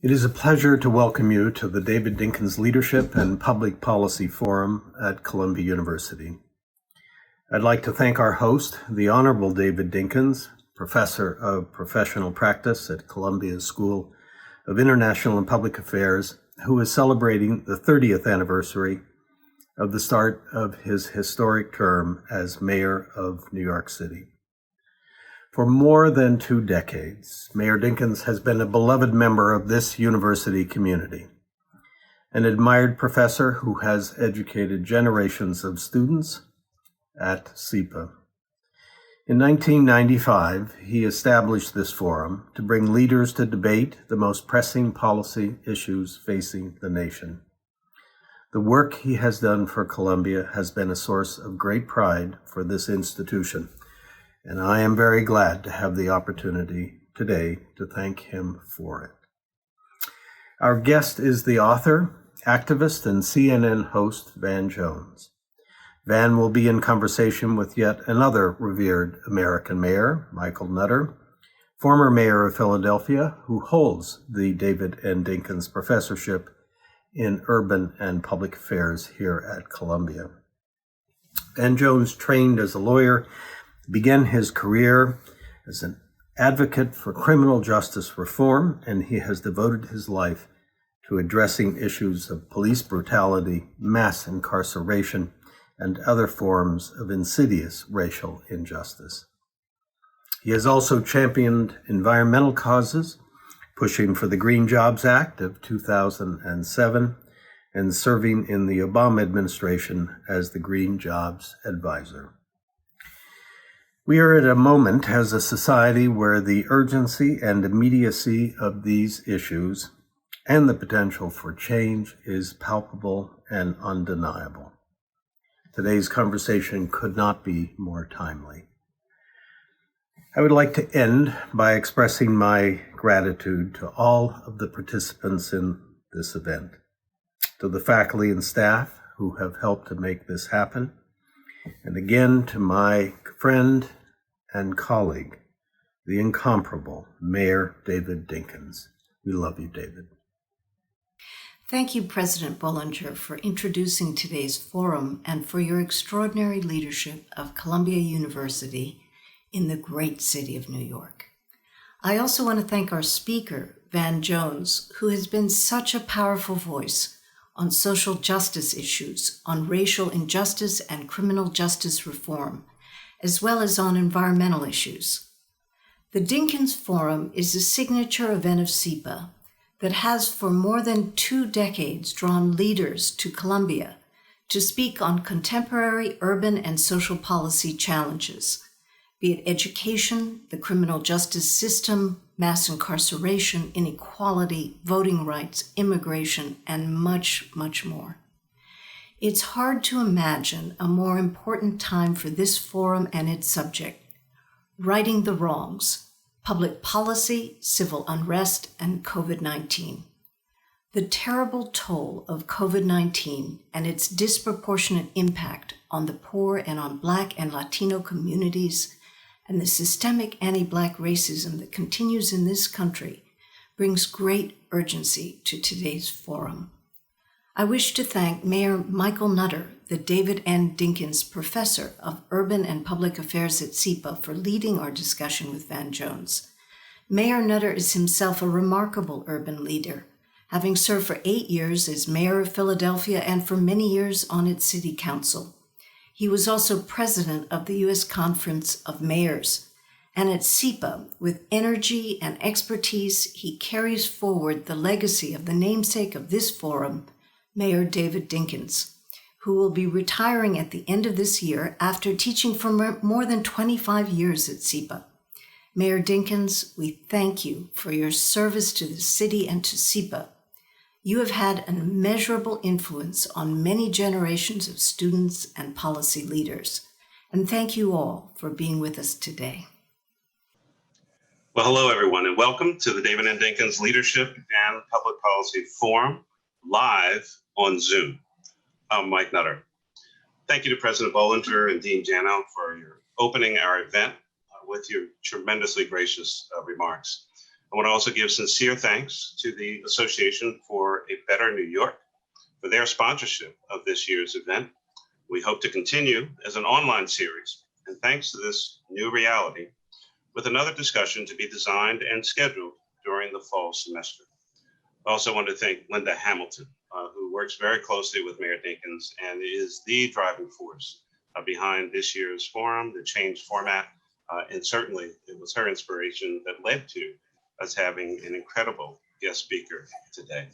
It is a pleasure to welcome you to the David Dinkins Leadership and Public Policy Forum at Columbia University. I'd like to thank our host, the Honorable David Dinkins, Professor of Professional Practice at Columbia School of International and Public Affairs, who is celebrating the 30th anniversary of the start of his historic term as Mayor of New York City. For more than 2 decades, Mayor Dinkins has been a beloved member of this university community, an admired professor who has educated generations of students at SEPA. In 1995, he established this forum to bring leaders to debate the most pressing policy issues facing the nation. The work he has done for Columbia has been a source of great pride for this institution, and I am very glad to have the opportunity today to thank him for it. Our guest is the author, activist, and CNN host, Van Jones. Van will be in conversation with yet another revered American mayor, Michael Nutter, former mayor of Philadelphia, who holds the David N. Dinkins Professorship in Urban and Public Affairs here at Columbia. Van Jones trained as a lawyer, began his career as an advocate for criminal justice reform, and he has devoted his life to addressing issues of police brutality, mass incarceration, and other forms of insidious racial injustice. He has also championed environmental causes, pushing for the Green Jobs Act of 2007 and serving in the Obama administration as the Green Jobs Advisor. We are at a moment as a society where the urgency and immediacy of these issues and the potential for change is palpable and undeniable. Today's conversation could not be more timely. I would like to end by expressing my gratitude to all of the participants in this event, to the faculty and staff who have helped to make this happen, and again to my friend and colleague, the incomparable Mayor David Dinkins. We love you, David. Thank you, President Bollinger, for introducing today's forum and for your extraordinary leadership of Columbia University in the great city of New York. I also want to thank our speaker, Van Jones, who has been such a powerful voice on social justice issues, on racial injustice and criminal justice reform, as well as on environmental issues. The Dinkins Forum is a signature event of SEPA that has for more than 2 decades drawn leaders to Columbia to speak on contemporary urban and social policy challenges, be it education, the criminal justice system, mass incarceration, inequality, voting rights, immigration, and much, much more. It's hard to imagine a more important time for this forum and its subject, righting the wrongs, public policy, civil unrest, and COVID-19. The terrible toll of COVID-19 and its disproportionate impact on the poor and on Black and Latino communities, and the systemic anti-Black racism that continues in this country brings great urgency to today's forum. I wish to thank Mayor Michael Nutter, the David N. Dinkins Professor of Urban and Public Affairs at SEPA, for leading our discussion with Van Jones. Mayor Nutter is himself a remarkable urban leader, having served for 8 years as mayor of Philadelphia and for many years on its city council. He was also president of the U.S. Conference of Mayors. And at SEPA, with energy and expertise, he carries forward the legacy of the namesake of this forum, Mayor David Dinkins, who will be retiring at the end of this year after teaching for more than 25 years at SEPA. Mayor Dinkins, we thank you for your service to the city and to SEPA. You have had an immeasurable influence on many generations of students and policy leaders. And thank you all for being with us today. Well, hello, everyone, and welcome to the David N. Dinkins Leadership and Public Policy Forum, live on Zoom. I'm Mike Nutter. Thank you to President Bollinger and Dean Janow for your opening our event with your tremendously gracious remarks. I want to also give sincere thanks to the Association for a Better New York for their sponsorship of this year's event. We hope to continue as an online series, and thanks to this new reality, with another discussion to be designed and scheduled during the fall semester. I also want to thank Linda Hamilton, who works very closely with Mayor Dinkins and is the driving force behind this year's forum, the changed format, and certainly it was her inspiration that led to us having an incredible guest speaker today.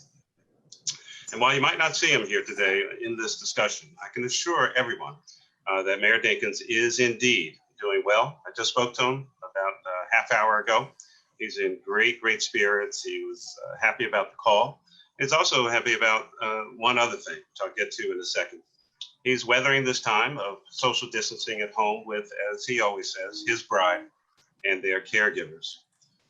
And while you might not see him here today in this discussion, I can assure everyone that Mayor Dinkins is indeed doing well. I just spoke to him about a half hour ago. He's in great, great spirits. He was happy about the call. He's also happy about one other thing, which I'll get to in a second. He's weathering this time of social distancing at home with, as he always says, his bride and their caregivers.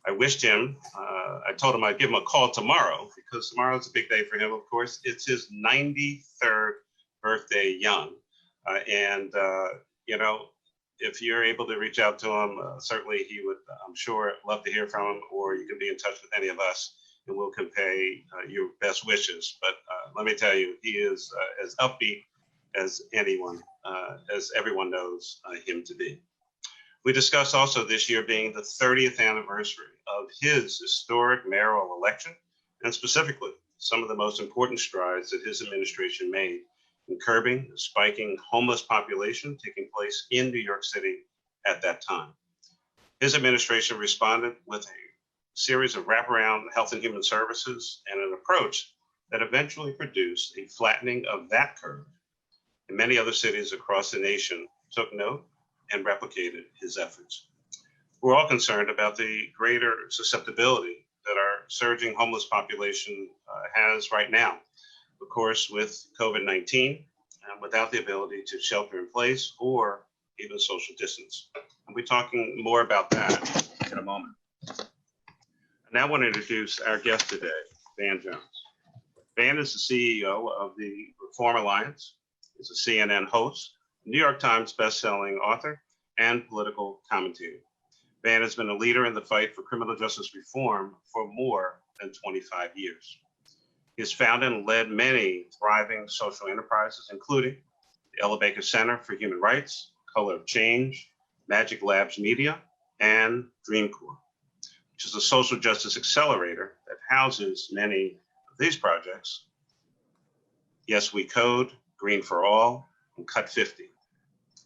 I wished him, I told him I'd give him a call tomorrow because tomorrow's a big day for him, of course. It's his 93rd birthday young. You know, if you're able to reach out to him, certainly he would, I'm sure, love to hear from him, or you can be in touch with any of us and we'll convey your best wishes. But let me tell you, he is as upbeat as anyone, as everyone knows him to be. We discussed also this year being the 30th anniversary of his historic mayoral election, and specifically some of the most important strides that his administration made in curbing the spiking homeless population taking place in New York City at that time. His administration responded with a series of wraparound health and human services and an approach that eventually produced a flattening of that curve. And many other cities across the nation took note and replicated his efforts. We're all concerned about the greater susceptibility that our surging homeless population has right now. Of course, with COVID-19, without the ability to shelter in place or even social distance. And we're talking more about that in a moment. I now want to introduce our guest today, Van Jones. Van is the CEO of the Reform Alliance. He's a CNN host, New York Times bestselling author, and political commentator. Van has been a leader in the fight for criminal justice reform for more than 25 years. He has founded and led many thriving social enterprises, including the Ella Baker Center for Human Rights, Color of Change, Magic Labs Media, and Dream Corps, which is a social justice accelerator that houses many of these projects. Yes, We Code, Green for All, and Cut 50.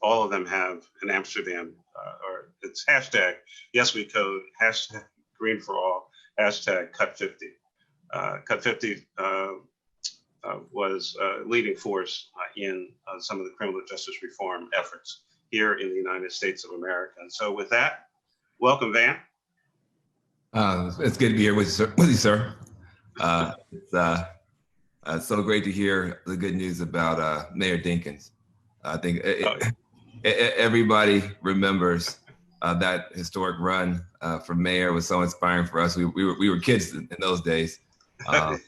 All of them have an Amsterdam, or it's hashtag Yes We Code, hashtag Green for All, hashtag Cut 50. Cut 50 was a leading force in some of the criminal justice reform efforts here in the United States of America. And so with that, welcome, Van. It's good to be here with you, sir. It's so great to hear the good news about Mayor Dinkins. I think everybody remembers that historic run for mayor. It was so inspiring for us. We were kids in those days. But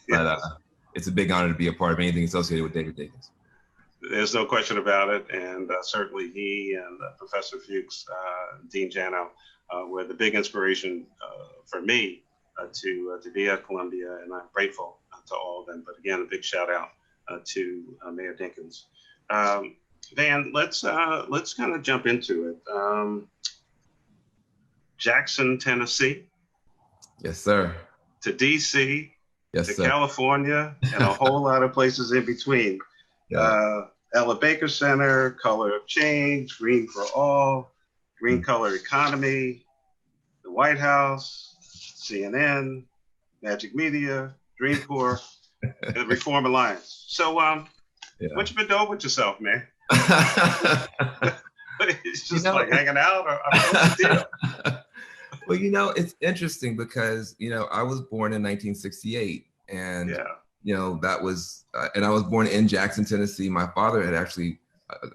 it's a big honor to be a part of anything associated with David Dinkins. There's no question about it. And certainly he and Professor Fuchs, Dean Jano, were the big inspiration for me to be at Columbia. And I'm grateful to all of them. But again, a big shout out to Mayor Dinkins. Van, let's kind of jump into it. Jackson, Tennessee. Yes, sir. To DC. Yes, to sir. California, and a whole lot of places in between. Yeah. Ella Baker Center, Color of Change, Green for All, Green Color Economy, the White House, CNN, Magic Media, Dream Corps, and Reform Alliance. So, what you been doing with yourself, man? It's just like hanging out, or what's the deal? Well, it's interesting because, I was born in 1968 and, that was, and I was born in Jackson, Tennessee. My father had actually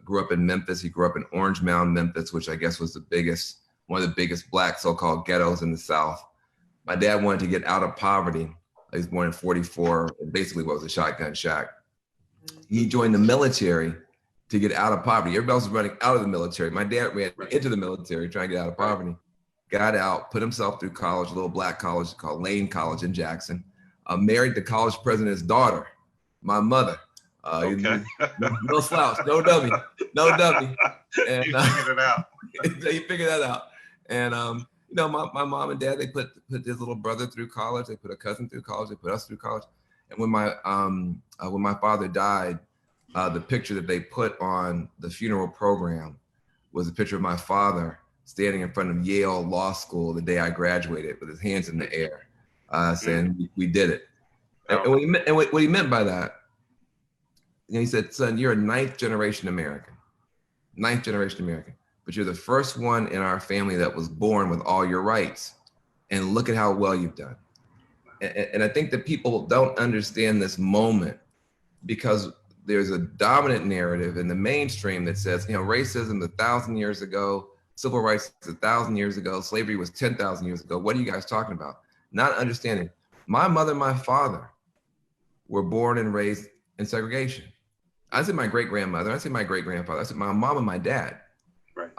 grew up in Memphis. He grew up in Orange Mound, Memphis, which I guess was one of the biggest Black so-called ghettos in the South. My dad wanted to get out of poverty. He was born in 44, basically what was a shotgun shack. He joined the military to get out of poverty. Everybody else was running out of the military. My dad ran into the military trying to get out of poverty. got out, put himself through college, a little black college called Lane College in Jackson, married the college president's daughter, my mother. Okay. No slouch, no dummy, no dummy. And you figured it out. He figured that out. And you know, my mom and dad, they put his little brother through college, they put a cousin through college, they put us through college. And when my father died, the picture that they put on the funeral program was a picture of my father standing in front of Yale Law School the day I graduated with his hands in the air, saying, we did it. And what he meant by that, you know, he said, son, you're a ninth generation American, but you're the first one in our family that was born with all your rights. And look at how well you've done. And I think that people don't understand this moment because there's a dominant narrative in the mainstream that says, you know, racism 1,000 years ago, civil rights 1,000 years ago, slavery was 10,000 years ago. What are you guys talking about? Not understanding. My mother and my father were born and raised in segregation. I said my great-grandmother, I said my great-grandfather, I said my mom and my dad. Right.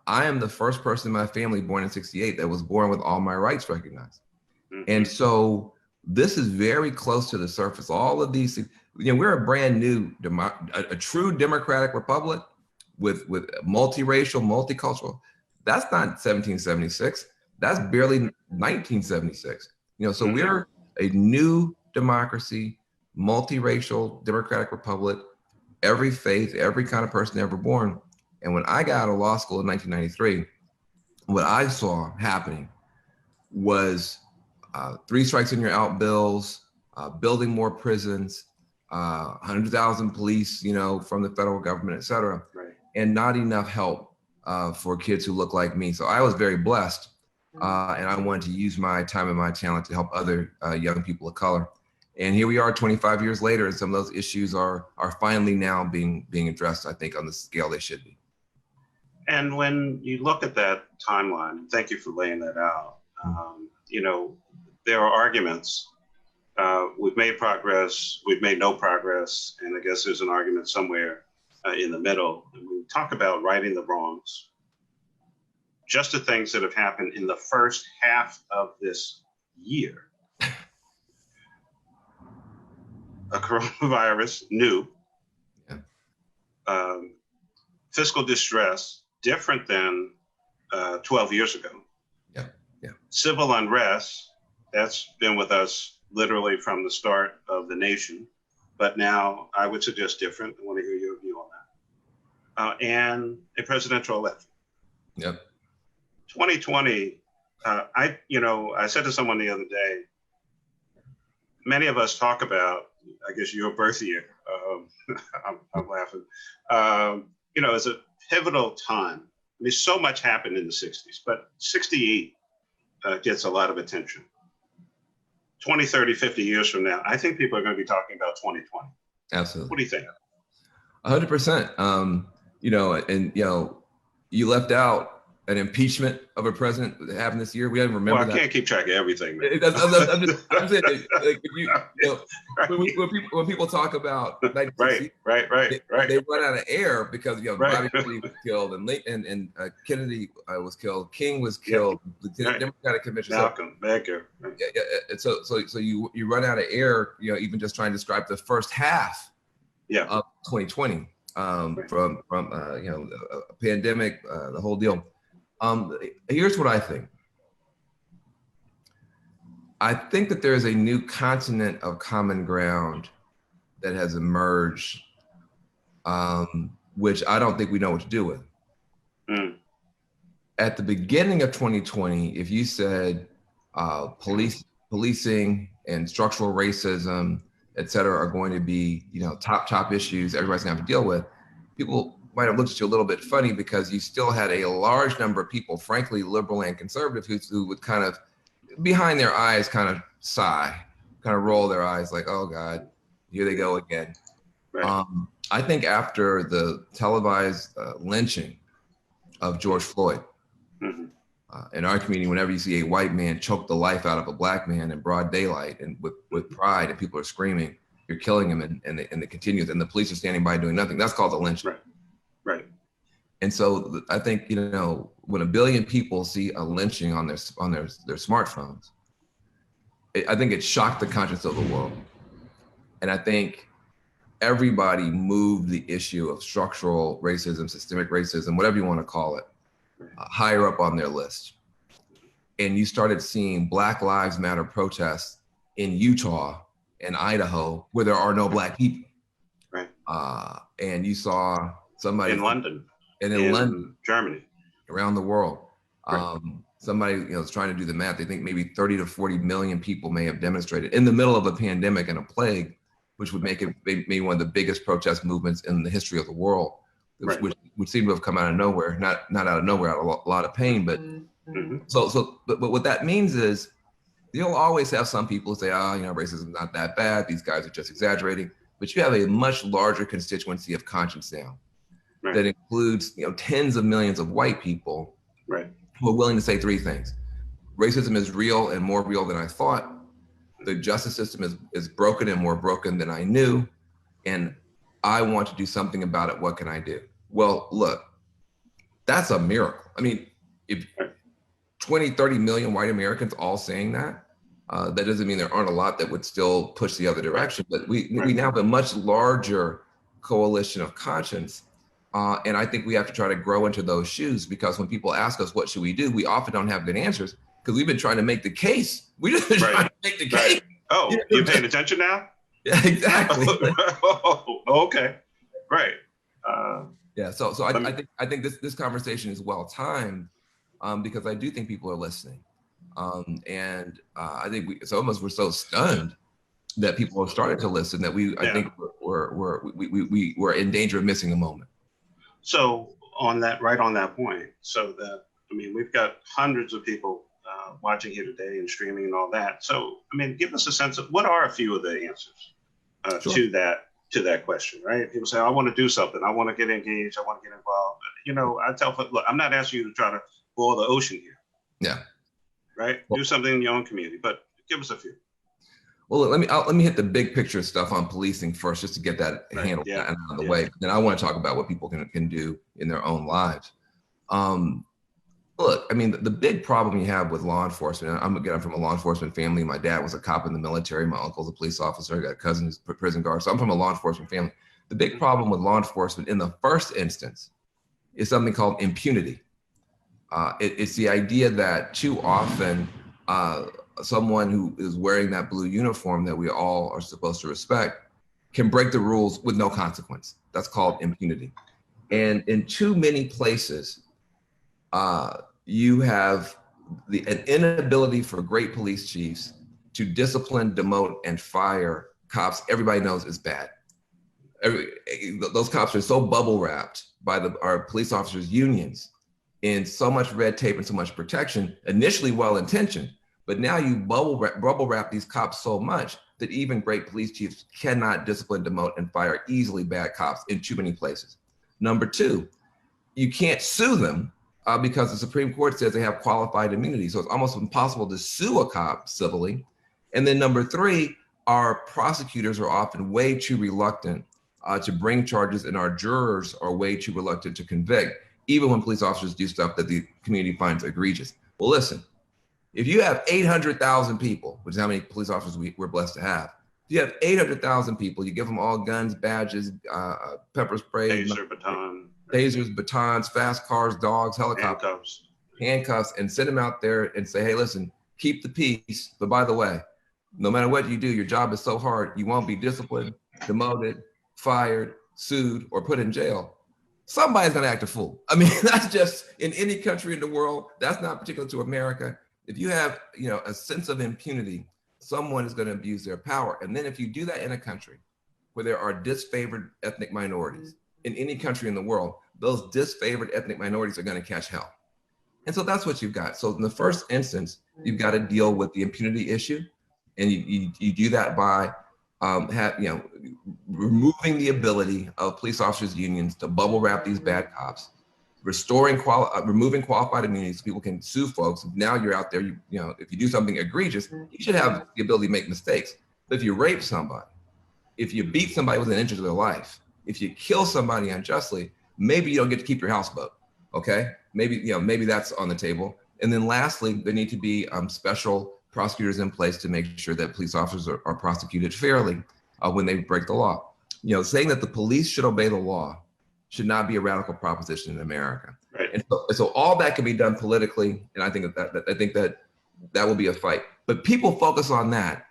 I am the first person in my family born in '68 that was born with all my rights recognized. Mm-hmm. And so this is very close to the surface. All of these, you know, we're a brand new, a true democratic republic with multiracial, multicultural. That's not 1776. That's barely 1976. You know, so mm-hmm. we're a new democracy, multiracial democratic republic, every faith, every kind of person ever born. And when I got out of law school in 1993, what I saw happening was 3 strikes and you're out bills, building more prisons, 100,000 police, you know, from the federal government, et cetera, right. And not enough help for kids who look like me. So I was very blessed, and I wanted to use my time and my talent to help other young people of color. And here we are 25 years later, and some of those issues are finally now being addressed, I think, on the scale they should be. And when you look at that timeline, thank you for laying that out. You know, there are arguments. We've made progress, we've made no progress, and I guess there's an argument somewhere in the middle. And we talk about righting the wrongs. Just the things that have happened in the first half of this year. A coronavirus, new. Yeah. Fiscal distress, different than 12 years ago. Yeah, yeah. Civil unrest, that's been with us literally from the start of the nation, but now I would suggest different. I want to hear your view on that. And a presidential election. Yep. 2020, I said to someone the other day, many of us talk about, I guess, your birth year. I'm laughing. You know, it's a pivotal time. I mean, so much happened in the 60s, but 68 gets a lot of attention. 20, 30, 50 years from now, I think people are going to be talking about 2020. Absolutely. What do you think? 100%. You know, and, you know, you left out an impeachment of a president that happened this year. We haven't remembered that. I can't keep track of everything, man. I'm saying, like, when people talk about right. They run out of air because, you know, Bobby Kennedy was killed and Kennedy was killed, King was killed, the Democratic Convention. Malcolm, Baker. So you run out of air, you know, even just trying to describe the first half of 2020 from you know, a pandemic, the whole deal. Here's what I think. I think that there is a new continent of common ground that has emerged, which I don't think we know what to do with. Mm. At the beginning of 2020, if you said policing and structural racism, et cetera, are going to be, you know, top issues everybody's gonna have to deal with, people might have looked at you a little bit funny because you still had a large number of people, frankly, liberal and conservative, who would kind of, behind their eyes, kind of sigh, kind of roll their eyes like, oh God, here they go again. Right. I think after the televised lynching of George Floyd, mm-hmm. In our community, whenever you see a white man choke the life out of a black man in broad daylight and with pride and people are screaming, you're killing him, and it continues, and the police are standing by doing nothing, that's called a lynching. Right. And so I think, you know, when 1 billion people see a lynching on their smartphones, I think it shocked the conscience of the world. And I think everybody moved the issue of structural racism, systemic racism, whatever you want to call it, higher up on their list. And you started seeing Black Lives Matter protests in Utah and Idaho where there are no Black people. Right. And you saw somebody in London and in London, Germany, around the world. Right. Somebody is trying to do the math. They think maybe 30 to 40 million people may have demonstrated in the middle of a pandemic and a plague, which would make it maybe one of the biggest protest movements in the history of the world, right. which seemed to have come out of nowhere, not out of nowhere, out of a lot of pain. But but what that means is you'll always have some people say, racism is not that bad. These guys are just exaggerating. But you have a much larger constituency of conscience now that includes tens of millions of white people who are willing to say three things. Racism is real and more real than I thought. The justice system is broken and more broken than I knew. And I want to do something about it. What can I do? Well, look, that's a miracle. I mean, if 20, 30 million white Americans all saying that, that doesn't mean there aren't a lot that would still push the other direction, but we now have a much larger coalition of conscience. And I think we have to try to grow into those shoes, because when people ask us, what should we do? We often don't have good answers because we've been trying to make the case. We just trying to make the case. Oh, you're paying attention now? Yeah, exactly. Okay, right. Yeah, so I think this conversation is well timed, because I do think people are listening. And I think some of us were so stunned that people have started to listen that I think we're in danger of missing a moment. So on that point, we've got hundreds of people watching here today and streaming and all that. So, give us a sense of what are a few of the answers to that question, right? People say, I want to do something. I want to get engaged. I want to get involved. I tell folks, look, I'm not asking you to try to boil the ocean here. Yeah. Right? Do something in your own community, but give us a few. Well, let me hit the big picture stuff on policing first, just to get that handled out of the way. Then I want to talk about what people can do in their own lives. Look, the big problem you have with law enforcement, I'm from a law enforcement family. My dad was a cop in the military. My uncle's a police officer. I got a cousin who's a prison guard. So I'm from a law enforcement family. The big problem with law enforcement in the first instance is something called impunity. It's the idea that too often someone who is wearing that blue uniform that we all are supposed to respect can break the rules with no consequence. That's called impunity. And in too many places, you have an inability for great police chiefs to discipline, demote, and fire cops everybody knows is bad. Those cops are so bubble wrapped by our police officers' unions in so much red tape and so much protection, initially well-intentioned, but now you bubble wrap these cops so much that even great police chiefs cannot discipline, demote, and fire easily bad cops in too many places. Number two, you can't sue them because the Supreme Court says they have qualified immunity. So it's almost impossible to sue a cop civilly. And then number three, our prosecutors are often way too reluctant to bring charges, and our jurors are way too reluctant to convict, even when police officers do stuff that the community finds egregious. Well, listen, if you have 800,000 people, which is how many police officers we're blessed to have, if you have 800,000 people, you give them all guns, badges, pepper spray, tasers, batons, fast cars, dogs, helicopters, handcuffs, and send them out there and say, hey, listen, keep the peace. But by the way, no matter what you do, your job is so hard, you won't be disciplined, demoted, fired, sued, or put in jail. Somebody's gonna act a fool. That's just in any country in the world. That's not particular to America. If you have, a sense of impunity, someone is gonna abuse their power. And then if you do that in a country where there are disfavored ethnic minorities, in any country in the world, those disfavored ethnic minorities are gonna catch hell. And so that's what you've got. So in the first instance, you've got to deal with the impunity issue. And you do that by removing the ability of police officers' unions to bubble wrap these bad cops, removing qualified immunity so people can sue folks. Now you're out there, if you do something egregious, you should have the ability to make mistakes. But if you rape somebody, if you beat somebody within inches of their life, if you kill somebody unjustly, maybe you don't get to keep your houseboat, okay? maybe that's on the table. And then lastly, there need to be special prosecutors in place to make sure that police officers are prosecuted fairly when they break the law. Saying that the police should obey the law should not be a radical proposition in America. Right. And so all that can be done politically, and I think that will be a fight. But people focus on that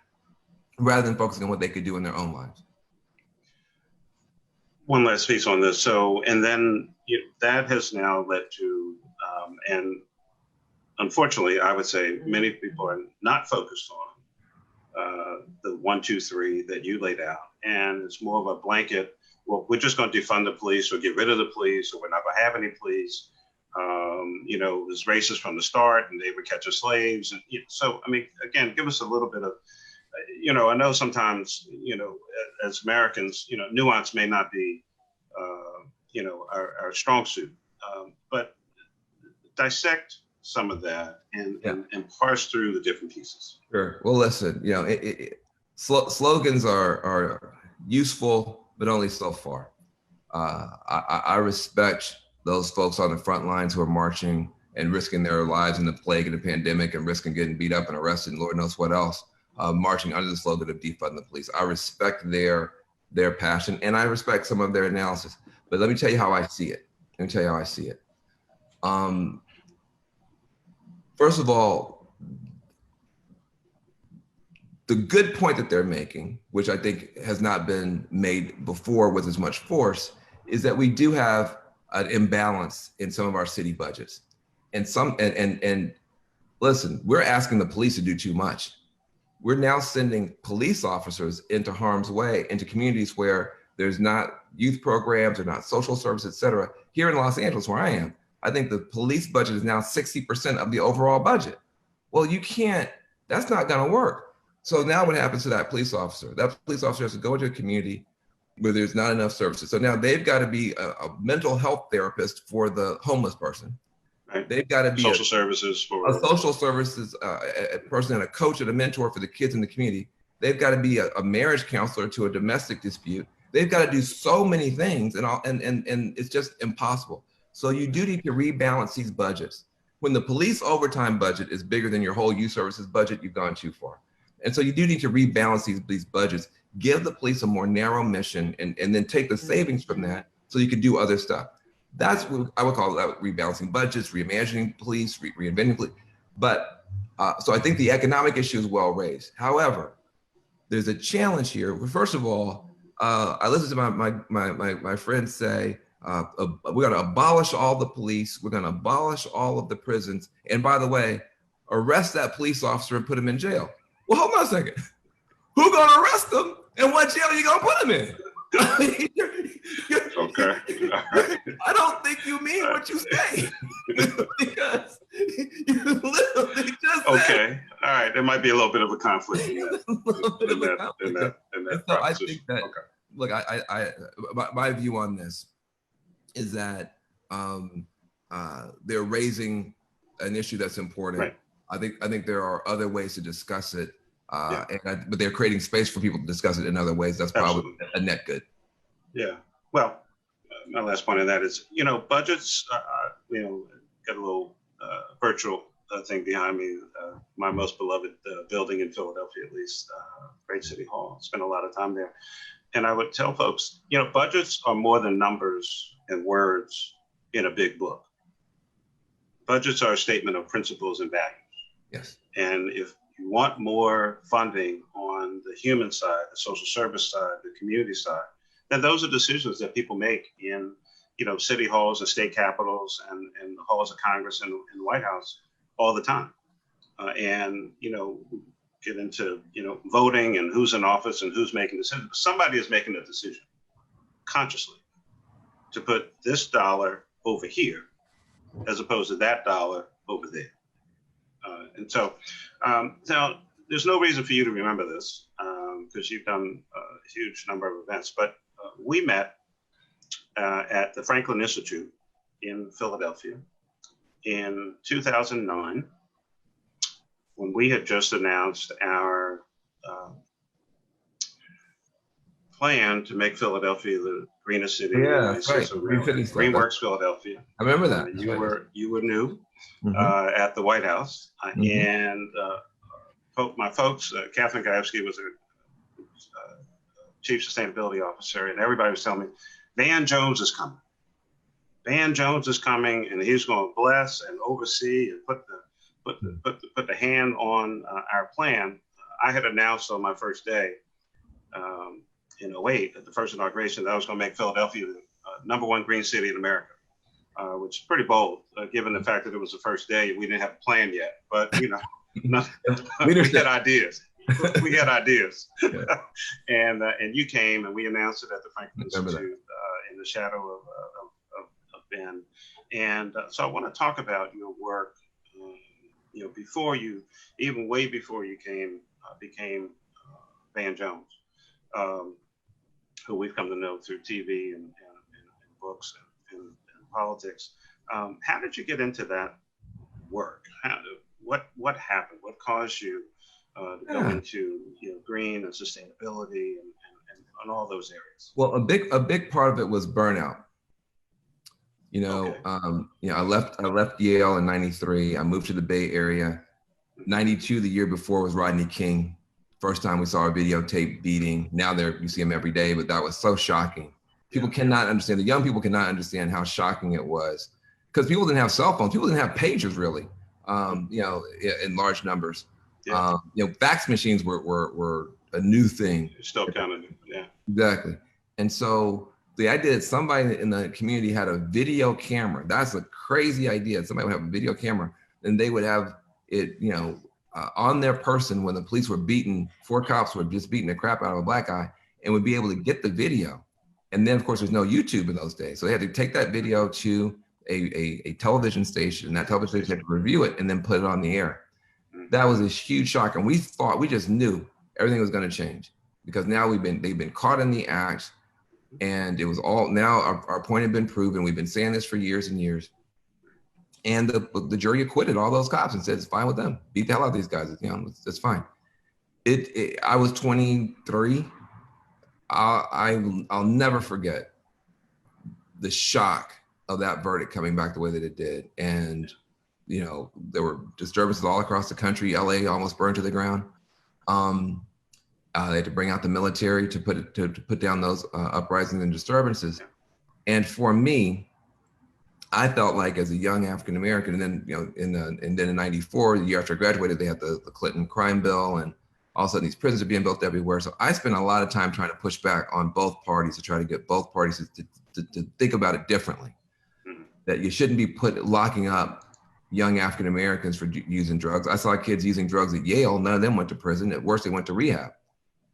rather than focusing on what they could do in their own lives. One last piece on this. So, and then that has now led to, and unfortunately, I would say many people are not focused on the 1, 2, 3 that you laid out. And it's more of a blanket, well, we're just going to defund the police or get rid of the police, or we're not going to have any police. It was racist from the start and they were catching slaves. And so, I mean, again, give us a little bit of, I know sometimes, as Americans, nuance may not be, our strong suit, but dissect some of that and parse through the different pieces. Sure. Well, listen, slogans are useful, but only so far. I respect those folks on the front lines who are marching and risking their lives in the plague and the pandemic and risking getting beat up and arrested and Lord knows what else, marching under the slogan of defund the police. I respect their passion and I respect some of their analysis, but let me tell you how I see it. First of all, the good point that they're making, which I think has not been made before with as much force, is that we do have an imbalance in some of our city budgets. And listen, we're asking the police to do too much. We're now sending police officers into harm's way, into communities where there's not youth programs or not social service, et cetera. Here in Los Angeles, where I am, I think the police budget is now 60% of the overall budget. Well, that's not gonna work. So now what happens to that police officer? That police officer has to go into a community where there's not enough services. So now they've got to be a mental health therapist for the homeless person. Right. They've got to be social services for a social services a person and a coach and a mentor for the kids in the community. They've got to be a marriage counselor to a domestic dispute. They've got to do so many things, and it's just impossible. So you do need to rebalance these budgets. When the police overtime budget is bigger than your whole youth services budget, you've gone too far. And so you do need to rebalance these budgets, give the police a more narrow mission, and then take the savings from that so you can do other stuff. That's what I would call that rebalancing budgets, reimagining police, reinventing police. But so I think the economic issue is well raised. However, there's a challenge here. First of all, I listened to my friends say, we're going to abolish all the police. We're going to abolish all of the prisons. And by the way, arrest that police officer and put him in jail. Well, hold on a second. Who's going to arrest them and what jail are you going to put him in? Okay. I don't think you mean what you say. Because you literally just okay. said. All right. There might be a little bit of a conflict in that. So I think that, look, my view on this is that they're raising an issue that's important. Right. I think there are other ways to discuss it, but they're creating space for people to discuss it in other ways. That's probably a net good. Yeah. Well, my last point on that is, budgets. Got a little virtual thing behind me. My most beloved building in Philadelphia, at least, great city hall. Spent a lot of time there, and I would tell folks, budgets are more than numbers and words in a big book. Budgets are a statement of principles and values. Yes. And if you want more funding on the human side, the social service side, the community side, then those are decisions that people make in, city halls and state capitals and the halls of Congress and the White House all the time. Get into, voting and who's in office and who's making decisions. But somebody is making a decision consciously to put this dollar over here as opposed to that dollar over there. And so now there's no reason for you to remember this because you've done a huge number of events, but we met at the Franklin Institute in Philadelphia in 2009 when we had just announced our plan to make Philadelphia the greenest city in the Yeah, United that's States right. of America. Greenworks Philadelphia. I remember that. You were new Mhm. at the White House, Mhm. and my folks, Catherine Gajewski was a chief sustainability officer, and everybody was telling me, Van Jones is coming. Van Jones is coming, and he's going to bless and oversee and put the hand on our plan. I had announced on my first day in 2008 at the first inauguration that I was going to make Philadelphia the ¡1 green city in America, which is pretty bold given the fact that it was the first day. We didn't have a plan yet, but we had ideas. We had ideas. Yeah. And you came, and we announced it at the Franklin Institute in the shadow of Ben. And so I want to talk about your work, before you, even way before you became Van Jones, who we've come to know through TV and books and politics. How did you get into that work? What happened? What caused you to go into green and sustainability and all those areas? Well, a big part of it was burnout. I left Yale in '93. I moved to the Bay Area. '92, the year before, was Rodney King. First time we saw a videotape beating. Now you see him every day, but that was so shocking. People cannot understand. The young people cannot understand how shocking it was, because people didn't have cell phones. People didn't have pagers really, in large numbers. Yeah. Fax machines were a new thing. Still kind of new, yeah. Exactly. And so the idea that somebody in the community had a video camera, that's a crazy idea. Somebody would have a video camera, and they would have it, on their person when the police were beating, 4 cops were just beating the crap out of a black guy, and would be able to get the video. And then, of course, there's no YouTube in those days. So they had to take that video to a television station, and that television station had to review it and then put it on the air. That was a huge shock. And we just knew everything was going to change, because now they've been caught in the act, and it was all, now our point had been proven. We've been saying this for years and years. And the jury acquitted all those cops and said, it's fine with them. Beat the hell out of these guys. It's fine. I was 23. I'll never forget the shock of that verdict coming back the way that it did. And, there were disturbances all across the country. LA almost burned to the ground. They had to bring out the military to put down those uprisings and disturbances. And for me, I felt like, as a young African American, and then in '94, the year after I graduated, they had the Clinton crime bill, and all of a sudden these prisons are being built everywhere. So I spent a lot of time trying to push back on both parties to try to get both parties to think about it differently. That you shouldn't be locking up young African Americans for using drugs. I saw kids using drugs at Yale. None of them went to prison. At worst, they went to rehab.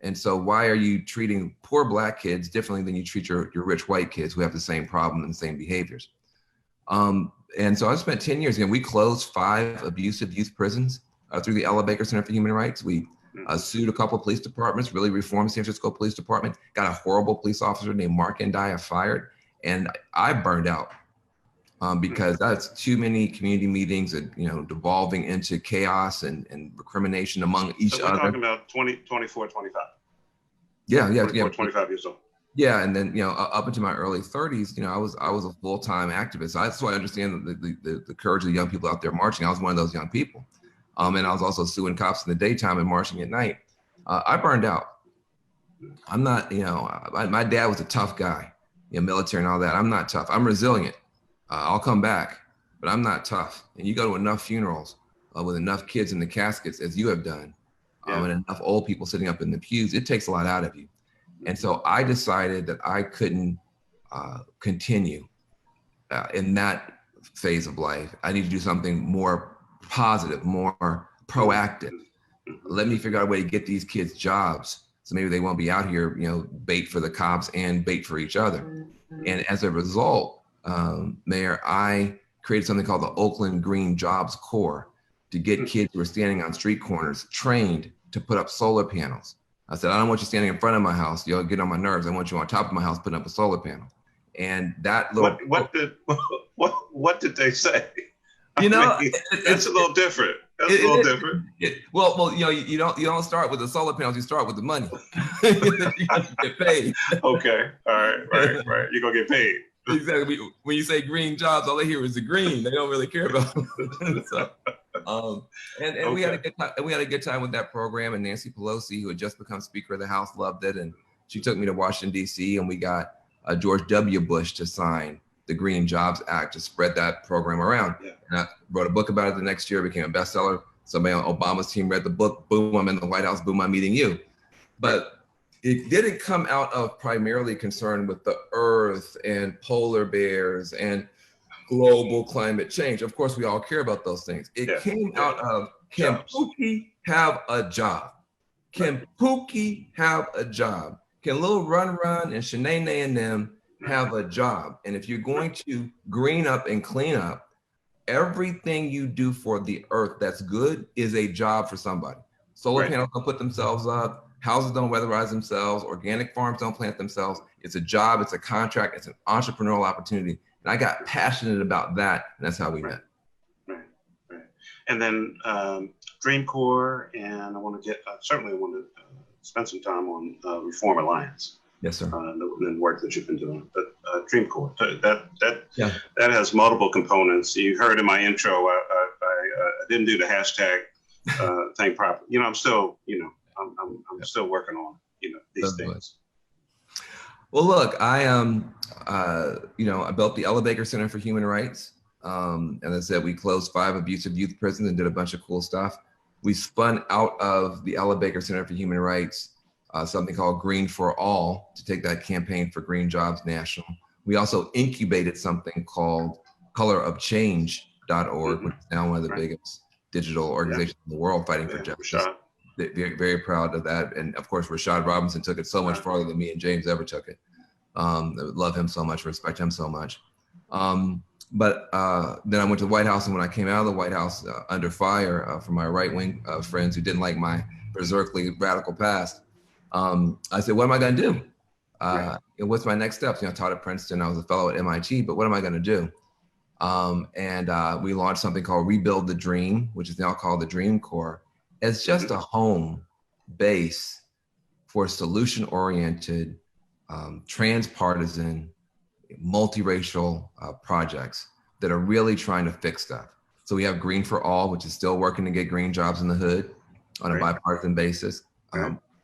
And so why are you treating poor black kids differently than you treat your rich white kids who have the same problem and the same behaviors? And so I spent 10 years. We closed 5 abusive youth prisons through the Ella Baker Center for Human Rights. We sued a couple of police departments, really reformed San Francisco Police Department, got a horrible police officer named Mark Ndiaye fired, and I burned out because that's too many community meetings and, devolving into chaos and recrimination among each other. So we're talking about 24, 25. Yeah. 25 years old. Yeah, and then up into my early 30s, I was a full-time activist. That's why I understand the courage of the young people out there marching. I was one of those young people, and I was also suing cops in the daytime and marching at night. I burned out. I'm not, my dad was a tough guy, military and all that. I'm not tough. I'm resilient. I'll come back, but I'm not tough. And you go to enough funerals with enough kids in the caskets, as you have done, and enough old people sitting up in the pews, it takes a lot out of you. And so I decided that I couldn't continue in that phase of life. I need to do something more positive, more proactive. Let me figure out a way to get these kids jobs, so maybe they won't be out here, bait for the cops and bait for each other. And as a result, Mayor, I created something called the Oakland Green Jobs Corps to get kids who are standing on street corners trained to put up solar panels. I said, I don't want you standing in front of my house. You'll get on my nerves. I want you on top of my house putting up a solar panel. And that little what did they say? It's a little different. That's a little different. Well, you don't start with the solar panels. You start with the money. You have to get paid. Okay. All right. Right. You're gonna get paid. Exactly. When you say green jobs, all they hear is the green. They don't really care about them. So, and we had a good time. We had a good time with that program. And Nancy Pelosi, who had just become Speaker of the House, loved it. And she took me to Washington, D.C. and we got George W. Bush to sign the Green Jobs Act to spread that program around. Yeah. And I wrote a book about it the next year, became a bestseller. Somebody on Obama's team read the book, boom, I'm in the White House, boom, I'm meeting you. But it didn't come out of primarily concern with the earth and polar bears and global climate change. Of course, we all care about those things. It came out of, can Pookie have a job? Can Pookie have a job? Can Lil Run and Shanae and them have a job? And if you're going to green up and clean up, everything you do for the earth that's good is a job for somebody. Solar panels don't put themselves up. Houses don't weatherize themselves. Organic farms don't plant themselves. It's a job. It's a contract. It's an entrepreneurial opportunity. And I got passionate about that. And that's how we met. Right. And then Dream Corps, and I want to certainly want to spend some time on Reform Alliance. Yes, sir. The work that you've been doing, but Dream Corps, that has multiple components. You heard in my intro, I didn't do the hashtag thing properly. I'm still, I'm still working on, these things. Well, look, I I built the Ella Baker Center for Human Rights. And as I said, we closed 5 abusive youth prisons and did a bunch of cool stuff. We spun out of the Ella Baker Center for Human Rights something called Green for All to take that campaign for green jobs national. We also incubated something called colorofchange.org, which is now one of the biggest digital organizations in the world fighting for justice. Very, very proud of that. And of course, Rashad Robinson took it so much farther than me and James ever took it. Love him so much, respect him so much. But then I went to the White House, and when I came out of the White House under fire from my right-wing friends who didn't like my berserkly radical past, I said, what am I going to do? And what's my next steps? I taught at Princeton. I was a fellow at MIT, but what am I going to do? And we launched something called Rebuild the Dream, which is now called the Dream Corps. It's just a home base for solution-oriented, transpartisan, multiracial projects that are really trying to fix stuff. So we have Green for All, which is still working to get green jobs in the hood on a bipartisan basis,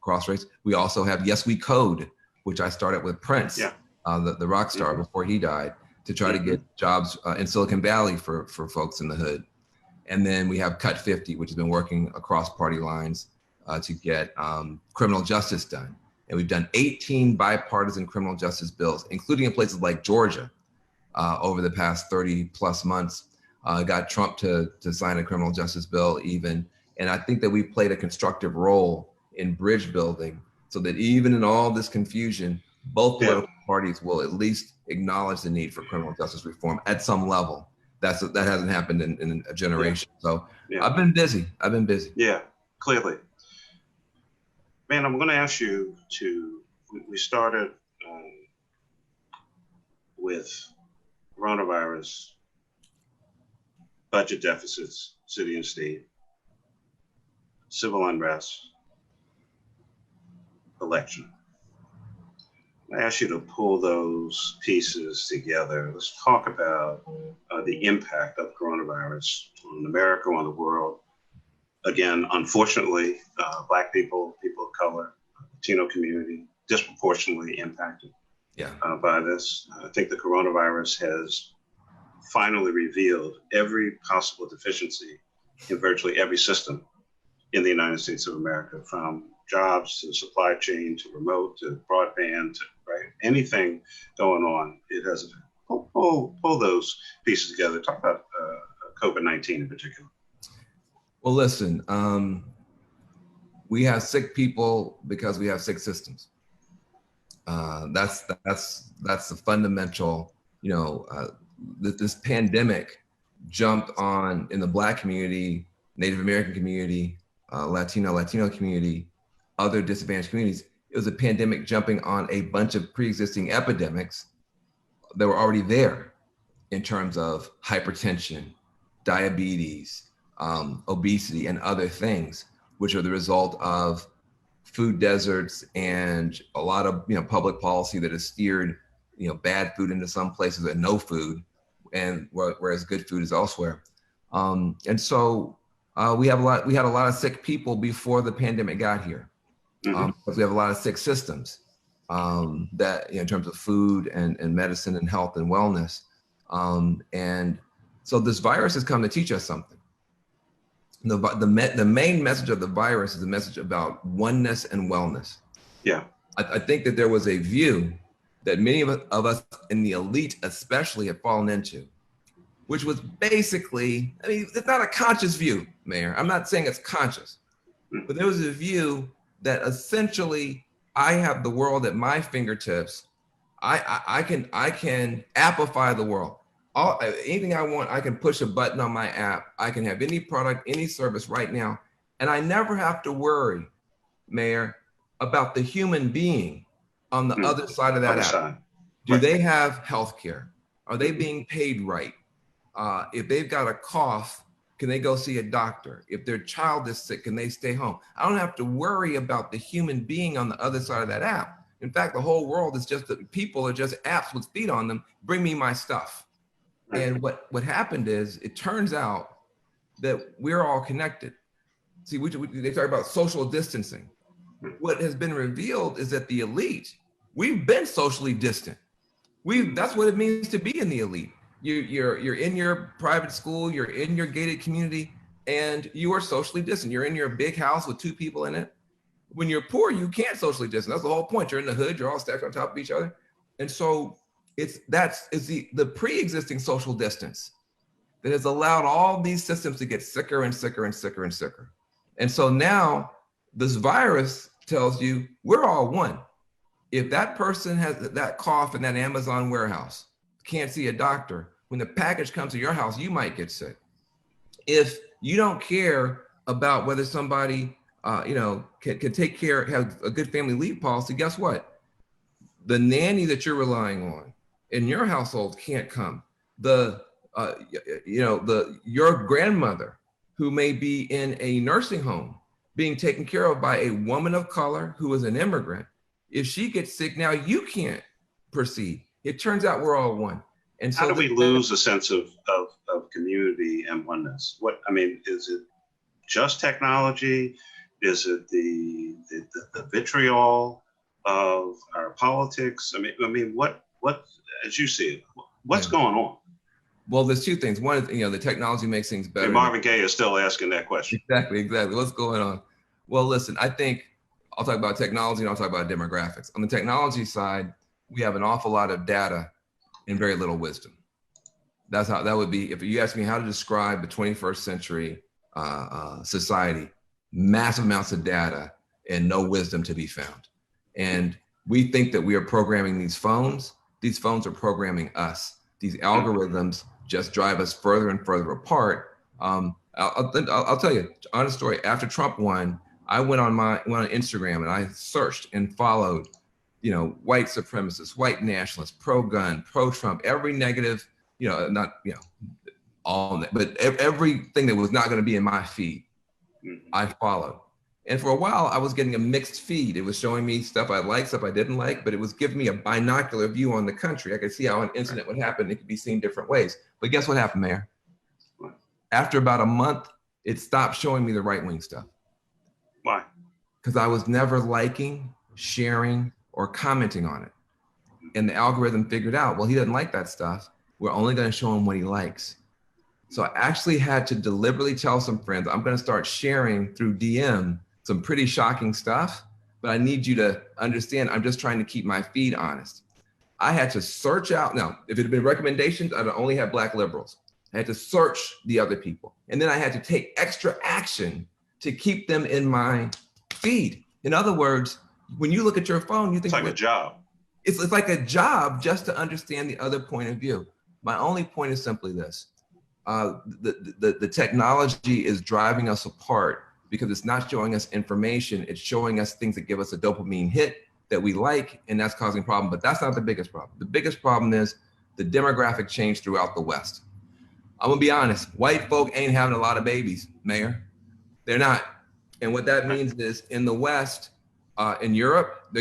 cross race. We also have Yes We Code, which I started with Prince, the rock star before he died, to try to get jobs in Silicon Valley for folks in the hood. And then we have Cut 50, which has been working across party lines to get criminal justice done. And we've done 18 bipartisan criminal justice bills, including in places like Georgia over the past 30 plus months. Got Trump to sign a criminal justice bill even. And I think that we've played a constructive role in bridge building so that even in all this confusion, both political parties will at least acknowledge the need for criminal justice reform at some level. That hasn't happened in a generation. So I've been busy. Yeah, clearly. Man, I'm going to ask you we started with coronavirus, budget deficits, city and state, civil unrest, election. I ask you to pull those pieces together. Let's talk about the impact of coronavirus on America, on the world. Again, unfortunately, Black people, people of color, Latino community, disproportionately impacted by this. I think the coronavirus has finally revealed every possible deficiency in virtually every system in the United States of America, from jobs to supply chain to remote to broadband to anything going on. It has pull those pieces together. Talk about COVID-19 in particular. Well, listen, we have sick people because we have sick systems. That's the fundamental. This pandemic jumped on in the Black community, Native American community, Latino community, other disadvantaged communities. It was a pandemic jumping on a bunch of pre-existing epidemics that were already there in terms of hypertension, diabetes, obesity, and other things, which are the result of food deserts and a lot of public policy that has steered bad food into some places and no food, and whereas good food is elsewhere. And so we had a lot of sick people before the pandemic got here. Because we have a lot of sick systems that in terms of food and medicine and health and wellness. And so this virus has come to teach us something. The main message of the virus is a message about oneness and wellness. Yeah. I think that there was a view that many of us in the elite especially have fallen into, which was basically, I mean, it's not a conscious view, Mayor. I'm not saying it's conscious, but there was a view that essentially I have the world at my fingertips. I can appify the world. Anything I want, I can push a button on my app. I can have any product, any service right now. And I never have to worry, Mayor, about the human being on the other side of that app. Do they have health care? Are they being paid right? If they've got a cough, can they go see a doctor? If their child is sick, can they stay home? I don't have to worry about the human being on the other side of that app. In fact, the whole world is just that people are just apps with feet on them. Bring me my stuff. And what happened is, it turns out that we're all connected. See, they talk about social distancing. What has been revealed is that the elite, we've been socially distant. That's what it means to be in the elite. You're in your private school, you're in your gated community, and you are socially distant. You're in your big house with 2 people in it. When you're poor, you can't socially distance. That's the whole point. You're in the hood, you're all stacked on top of each other. And so it's the pre-existing social distance that has allowed all these systems to get sicker and sicker and sicker and sicker. And so now this virus tells you we're all one. If that person has that cough in that Amazon warehouse, can't see a doctor, when the package comes to your house, you might get sick. If you don't care about whether somebody, can take care, have a good family leave policy, guess what? The nanny that you're relying on in your household can't come. Your grandmother who may be in a nursing home being taken care of by a woman of color who is an immigrant, if she gets sick now, you can't proceed. It turns out we're all one. And so how do we lose a sense of community and oneness? Is it just technology? Is it the vitriol of our politics? What as you see it, what's going on? Well, there's 2 things. One is, the technology makes things better. And Marvin Gaye is still asking that question. Exactly. What's going on? Well, listen, I think I'll talk about technology and I'll talk about demographics. On the technology side, we have an awful lot of data and very little wisdom. That's how that would be. If you ask me how to describe the 21st century society, massive amounts of data and no wisdom to be found. And we think that we are programming these phones. These phones are programming us. These algorithms just drive us further and further apart. I'll tell you, honest story. After Trump won, I went on Instagram and I searched and followed, white supremacists, white nationalists, pro-gun, pro-Trump, every negative, all that, but everything that was not going to be in my feed, I followed. And for a while, I was getting a mixed feed. It was showing me stuff I liked, stuff I didn't like, but it was giving me a binocular view on the country. I could see how an incident would happen. It could be seen different ways. But guess what happened, Mayor? After about a month, it stopped showing me the right-wing stuff. Why? Because I was never liking, sharing, or commenting on it. And the algorithm figured out, well, he doesn't like that stuff. We're only going to show him what he likes. So I actually had to deliberately tell some friends, I'm going to start sharing through DM some pretty shocking stuff, but I need you to understand, I'm just trying to keep my feed honest. I had to search out. Now, if it had been recommendations, I'd only have Black liberals. I had to search the other people. And then I had to take extra action to keep them in my feed. In other words, when you look at your phone, you think it's like a job. It's like a job just to understand the other point of view. My only point is simply this. The technology is driving us apart because it's not showing us information. It's showing us things that give us a dopamine hit that we like, and that's causing a problem. But that's not the biggest problem. The biggest problem is the demographic change throughout the West. I'm gonna be honest, white folk ain't having a lot of babies, Mayor. They're not. And what that means is in the West, in Europe,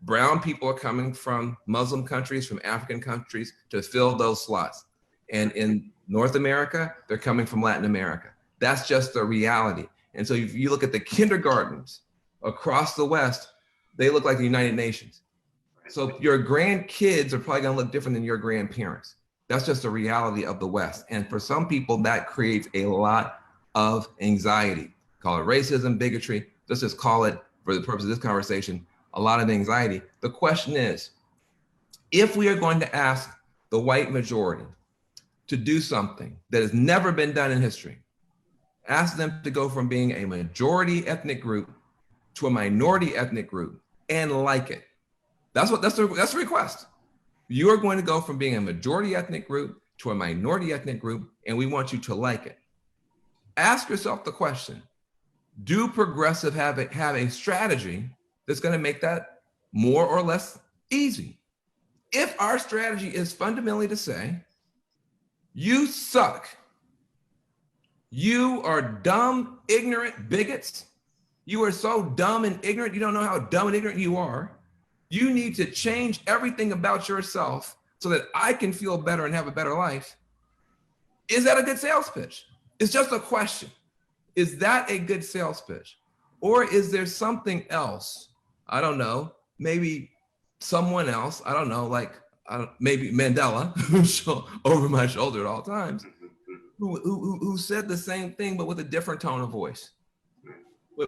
brown people are coming from Muslim countries, from African countries to fill those slots. And in North America, they're coming from Latin America. That's just the reality. And so if you look at the kindergartens across the West, they look like the United Nations. So your grandkids are probably gonna look different than your grandparents. That's just the reality of the West. And for some people, that creates a lot of anxiety. Call it racism, bigotry. Let's just call it, for the purpose of this conversation, a lot of anxiety. The question is, if we are going to ask the white majority to do something that has never been done in history, ask them to go from being a majority ethnic group to a minority ethnic group and like it. That's the request. You are going to go from being a majority ethnic group to a minority ethnic group, and we want you to like it. Ask yourself the question, do progressive have a strategy that's going to make that more or less easy? If our strategy is fundamentally to say, you suck, you are dumb, ignorant bigots, you are so dumb and ignorant, you don't know how dumb and ignorant you are, you need to change everything about yourself so that I can feel better and have a better life. Is that a good sales pitch? It's just a question. Is that a good sales pitch? Or is there something else? I don't know, maybe someone else, I don't know, like maybe Mandela, who's over my shoulder at all times, who said the same thing, but with a different tone of voice.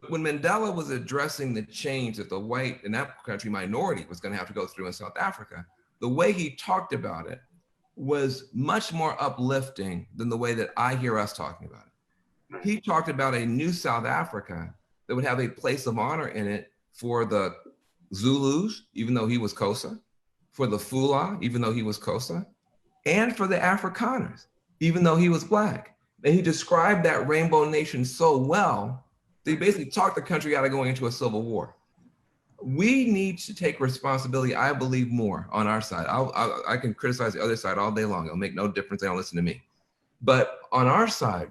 When Mandela was addressing the change that the white, in that country, minority was going to have to go through in South Africa, the way he talked about it was much more uplifting than the way that I hear us talking about it. He talked about a new South Africa that would have a place of honor in it for the Zulus, even though he was Xhosa, for the Fula, even though he was Xhosa, and for the Afrikaners, even though he was Black. And he described that rainbow nation so well, they basically talked the country out of going into a civil war. We need to take responsibility, I believe, more on our side. I can criticize the other side all day long. It'll make no difference. They don't listen to me. But on our side,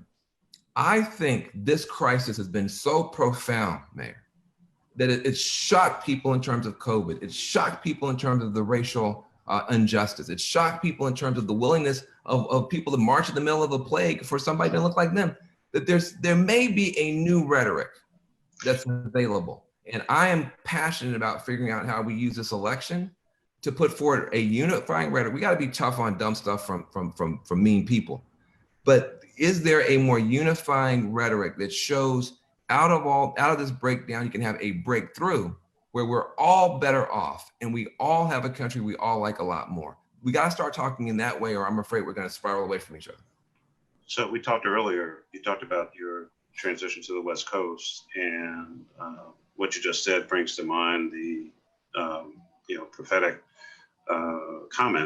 I think this crisis has been so profound, Mayor, that it shocked people in terms of COVID. It shocked people in terms of the racial injustice. It shocked people in terms of the willingness of people to march in the middle of a plague for somebody to look like them. That there may be a new rhetoric that's available. And I am passionate about figuring out how we use this election to put forward a unifying rhetoric. We got to be tough on dumb stuff from mean people. But is there a more unifying rhetoric that shows out of this breakdown, you can have a breakthrough where we're all better off and we all have a country we all like a lot more? We got to start talking in that way, or I'm afraid we're going to spiral away from each other. So we talked earlier, you talked about your transition to the West Coast, and what you just said brings to mind the prophetic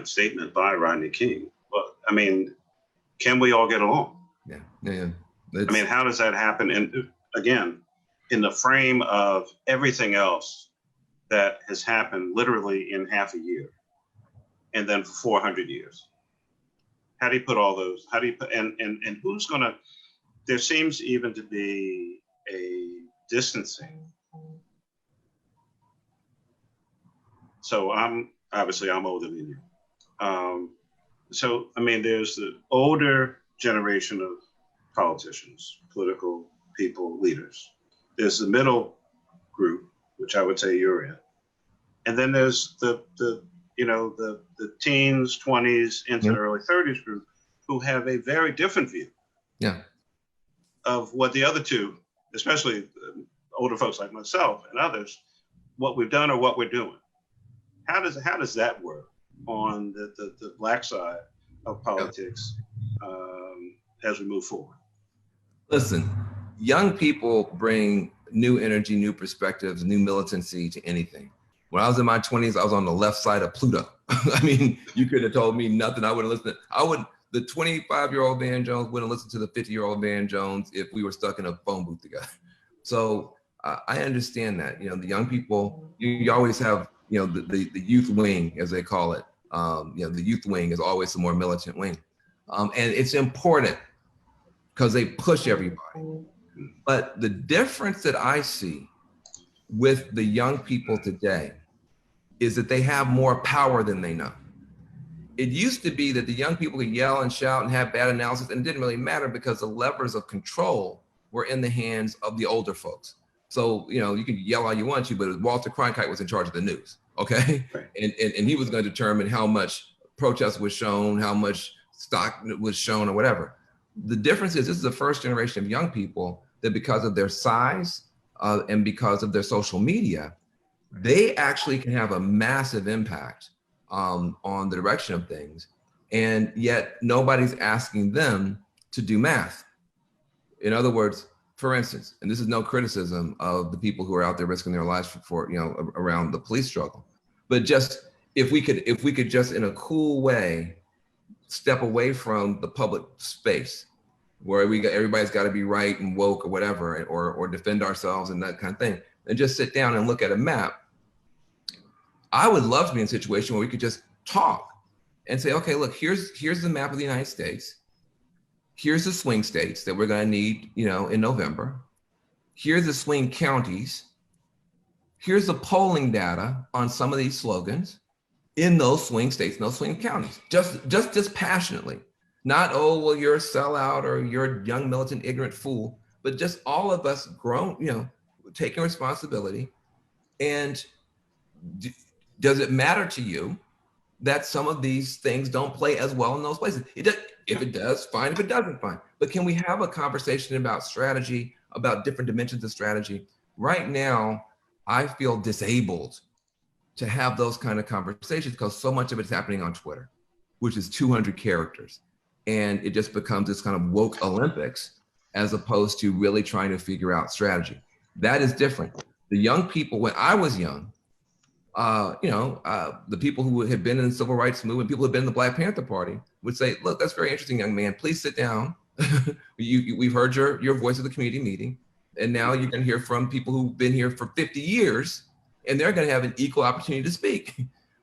statement by Rodney King. Well, I mean, can we all get along? Yeah. I mean, how does that happen? And again, in the frame of everything else that has happened literally in half a year, and then for 400 years. How do you put all those? How do you put, and who's gonna, there seems even to be a distancing. So I'm older than you. So, I mean, there's the older generation of politicians, political people, leaders. There's the middle group, which I would say you're in. And then there's the teens, 20s, into the early 30s group who have a very different view of what the other two, especially older folks like myself and others, what we've done or what we're doing. How does that work on the Black side of politics as we move forward? Listen, young people bring new energy, new perspectives, new militancy to anything. When I was in my 20s, I was on the left side of Pluto. I mean, you could have told me nothing. I wouldn't listen. The 25-year-old Van Jones wouldn't listen to the 50-year-old Van Jones if we were stuck in a phone booth together. So I understand that, the young people, you always have, the youth wing, as they call it. The youth wing is always the more militant wing. And it's important because they push everybody. But the difference that I see with the young people today is that they have more power than they know. It used to be that the young people could yell and shout and have bad analysis, and it didn't really matter because the levers of control were in the hands of the older folks. So, you know, you can yell all you want to, but Walter Cronkite was in charge of the news, okay? Right. And he was going to determine how much protest was shown, how much stock was shown or whatever. The difference is this is the first generation of young people that because of their size and because of their social media, they actually can have a massive impact on the direction of things. And yet nobody's asking them to do math. In other words, for instance, and this is no criticism of the people who are out there risking their lives for you know, around the police struggle, but just if we could just in a cool way step away from the public space where everybody's got to be right and woke or whatever, or defend ourselves and that kind of thing, and just sit down and look at a map. I would love to be in a situation where we could just talk and say, okay, look, here's the map of the United States. Here's the swing states that we're going to need, you know, in November. Here's the swing counties. Here's the polling data on some of these slogans in those swing states, and those swing counties. Just passionately, not, oh, well, you're a sellout or you're a young militant ignorant fool, but just all of us grown, you know, taking responsibility. And does it matter to you that some of these things don't play as well in those places? If it does, fine. If it doesn't, fine. But can we have a conversation about strategy, about different dimensions of strategy? Right now, I feel disabled to have those kind of conversations because so much of it's happening on Twitter, which is 200 characters. And it just becomes this kind of woke Olympics as opposed to really trying to figure out strategy. That is different. The young people, when I was young, the people who had been in the civil rights movement, people who had been in the Black Panther Party would say, look, that's very interesting, young man. Please sit down. We've heard your voice at the community meeting. And now you're going to hear from people who've been here for 50 years, and they're going to have an equal opportunity to speak.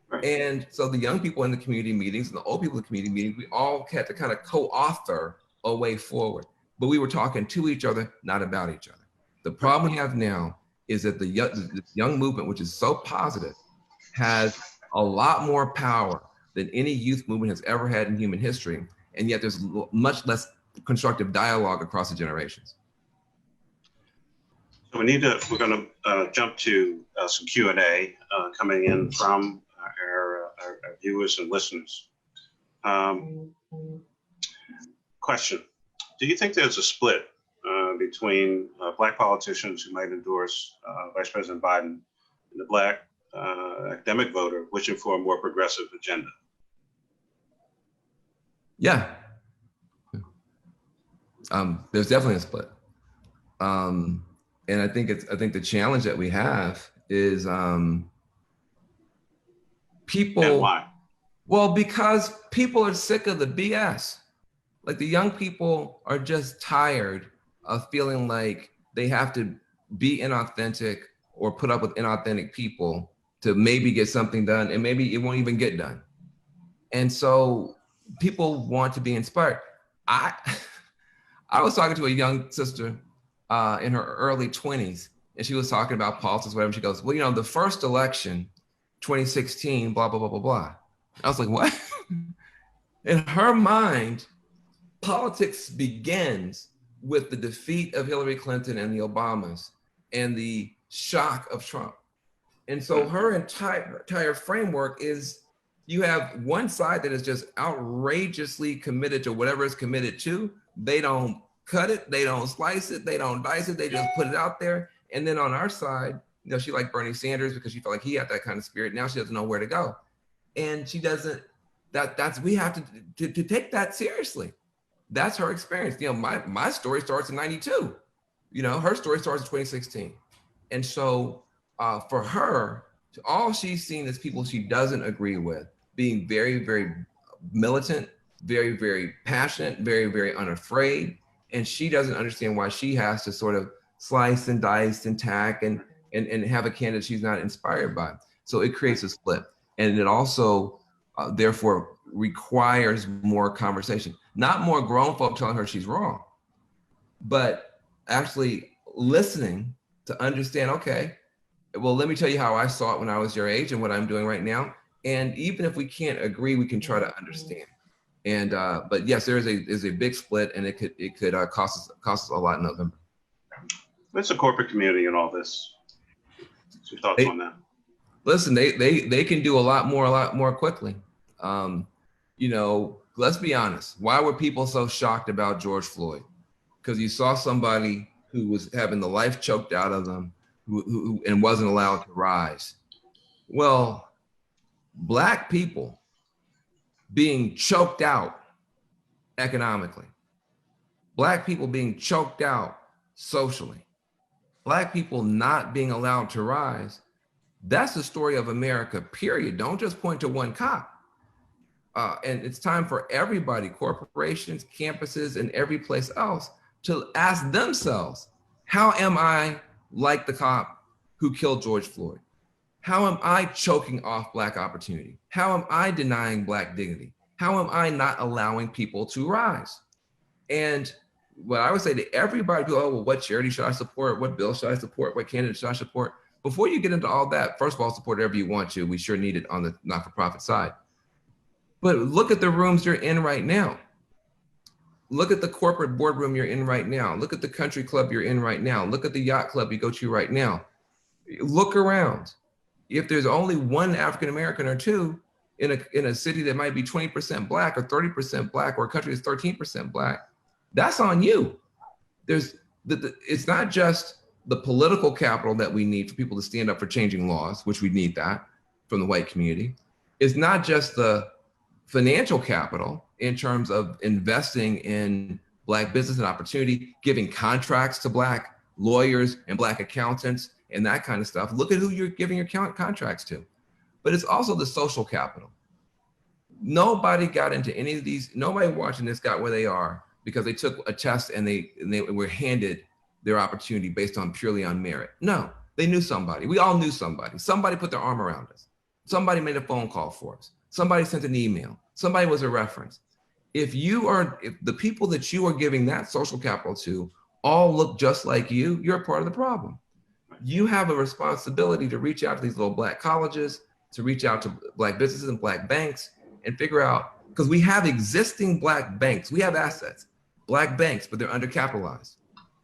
Right. And so the young people in the community meetings and the old people in the community meetings, we all had to kind of co-author a way forward. But we were talking to each other, not about each other. The problem we have now is that the young movement, which is so positive, has a lot more power than any youth movement has ever had in human history. And yet there's much less constructive dialogue across the generations. So we're going to jump to some Q&A coming in from our viewers and listeners. Question, do you think there's a split between Black politicians who might endorse Vice President Biden and the Black academic voter wishing for a more progressive agenda? Yeah, there's definitely a split, and I think the challenge that we have is people. And why? Well, because people are sick of the BS. Like the young people are just tired of feeling like they have to be inauthentic or put up with inauthentic people to maybe get something done, and maybe it won't even get done. And so people want to be inspired. I was talking to a young sister in her early 20s, and she was talking about politics, whatever. She goes, well, you know, the first election, 2016, blah, blah, blah, blah, blah. I was like, what? In her mind, politics begins with the defeat of Hillary Clinton and the Obamas and the shock of Trump. And so her entire framework is you have one side that is just outrageously committed to whatever it's committed to. They don't cut it, they don't slice it, they don't dice it, they just put it out there. And then on our side, you know, she liked Bernie Sanders because she felt like he had that kind of spirit. Now she doesn't know where to go. And she doesn't, we have to take that seriously. That's her experience. You know, my story starts in 92. You know, her story starts in 2016. And so for her, all she's seen is people she doesn't agree with being very, very militant, very, very passionate, very, very unafraid. And she doesn't understand why she has to sort of slice and dice and tack and have a candidate she's not inspired by. So it creates a split. And it also therefore requires more conversation. Not more grown folk telling her she's wrong, but actually listening to understand, okay, well, let me tell you how I saw it when I was your age and what I'm doing right now. And even if we can't agree, we can try to understand. And but yes, there is a big split, and it could cost us a lot in November. What's the corporate community in all this? What's your thoughts on that? Listen, they can do a lot more quickly. You know, let's be honest. Why were people so shocked about George Floyd? Because you saw somebody who was having the life choked out of them, who and wasn't allowed to rise. Well, Black people being choked out economically, Black people being choked out socially, Black people not being allowed to rise. That's the story of America, period. Don't just point to one cop. And it's time for everybody, corporations, campuses, and every place else, to ask themselves, how am I like the cop who killed George Floyd? How am I choking off Black opportunity? How am I denying Black dignity? How am I not allowing people to rise? And what I would say to everybody, oh, well, what charity should I support? What bill should I support? What candidate should I support? Before you get into all that, first of all, support whatever you want to. We sure need it on the not-for-profit side. But look at the rooms you're in right now. Look at the corporate boardroom you're in right now. Look at the country club you're in right now. Look at the yacht club you go to right now. Look around. If there's only one African-American or two in a city that might be 20% Black or 30% Black, or a country that's 13% Black, that's on you. It's not just the political capital that we need for people to stand up for changing laws, which we need that from the white community. It's not just the financial capital in terms of investing in Black business and opportunity, giving contracts to Black lawyers and Black accountants and that kind of stuff. Look at who you're giving your contracts to. But it's also the social capital. Nobody got into any of these, nobody watching this got where they are because they took a test and they were handed their opportunity based on purely on merit. No, they knew somebody. We all knew somebody. Somebody put their arm around us. Somebody made a phone call for us. Somebody sent an email. Somebody was a reference. If the people that you are giving that social capital to all look just like you, you're a part of the problem. You have a responsibility to reach out to these little Black colleges, to reach out to Black businesses and Black banks and figure out, because we have existing Black banks, we have assets, Black banks, but they're undercapitalized.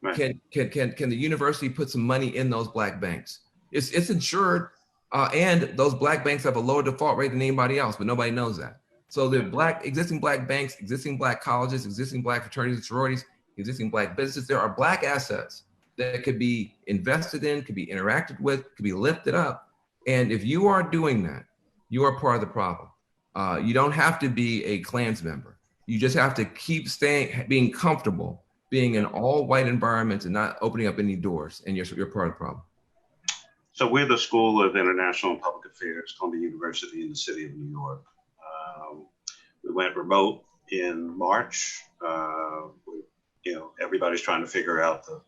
Right. Can the university put some money in those Black banks? It's insured, and those Black banks have a lower default rate than anybody else, but nobody knows that. So the existing Black banks, existing Black colleges, existing Black fraternities and sororities, existing Black businesses, there are Black assets that could be invested in, could be interacted with, could be lifted up. And if you are doing that, you are part of the problem. You don't have to be a Klans member. You just have to keep being comfortable being in all white environments and not opening up any doors, and you're part of the problem. So we're the School of International and Public Affairs, Columbia University in the city of New York. We went remote in March. Everybody's trying to figure out the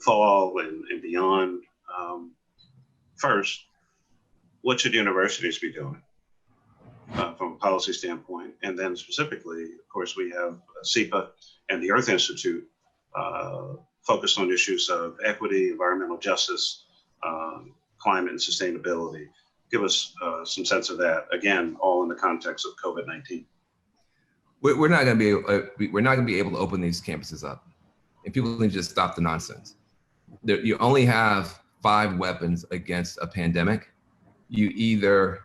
fall and beyond. First, what should universities be doing from a policy standpoint? And then specifically, of course, we have SEPA and the Earth Institute focused on issues of equity, environmental justice, climate and sustainability. Give us some sense of that, again, all in the context of COVID-19. We're not going to be able to open these campuses up, and people need to just stop the nonsense. You only have 5 weapons against a pandemic. You either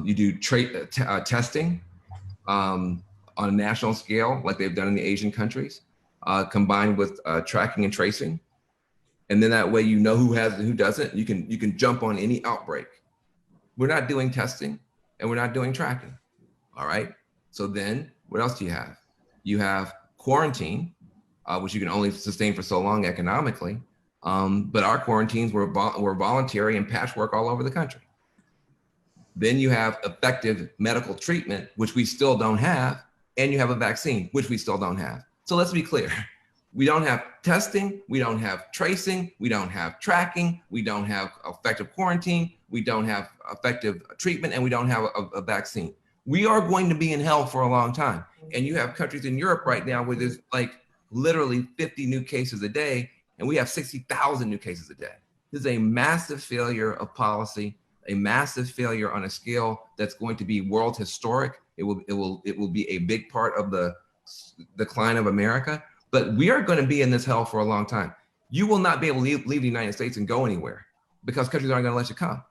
you do testing on a national scale, like they've done in the Asian countries, combined with tracking and tracing, and then that way you know who has it and who doesn't. You can jump on any outbreak. We're not doing testing and we're not doing tracking. All right. So then what else do you have? You have quarantine, which you can only sustain for so long economically. But our quarantines were voluntary and patchwork all over the country. Then you have effective medical treatment, which we still don't have. And you have a vaccine, which we still don't have. So let's be clear. We don't have testing, we don't have tracing, we don't have tracking, we don't have effective quarantine, we don't have effective treatment, and we don't have a vaccine. We are going to be in hell for a long time. And you have countries in Europe right now where there's like literally 50 new cases a day, and we have 60,000 new cases a day. This is a massive failure of policy, a massive failure on a scale that's going to be world historic. It will be a big part of the decline of America. But we are going to be in this hell for a long time. You will not be able to leave the United States and go anywhere because countries aren't going to let you come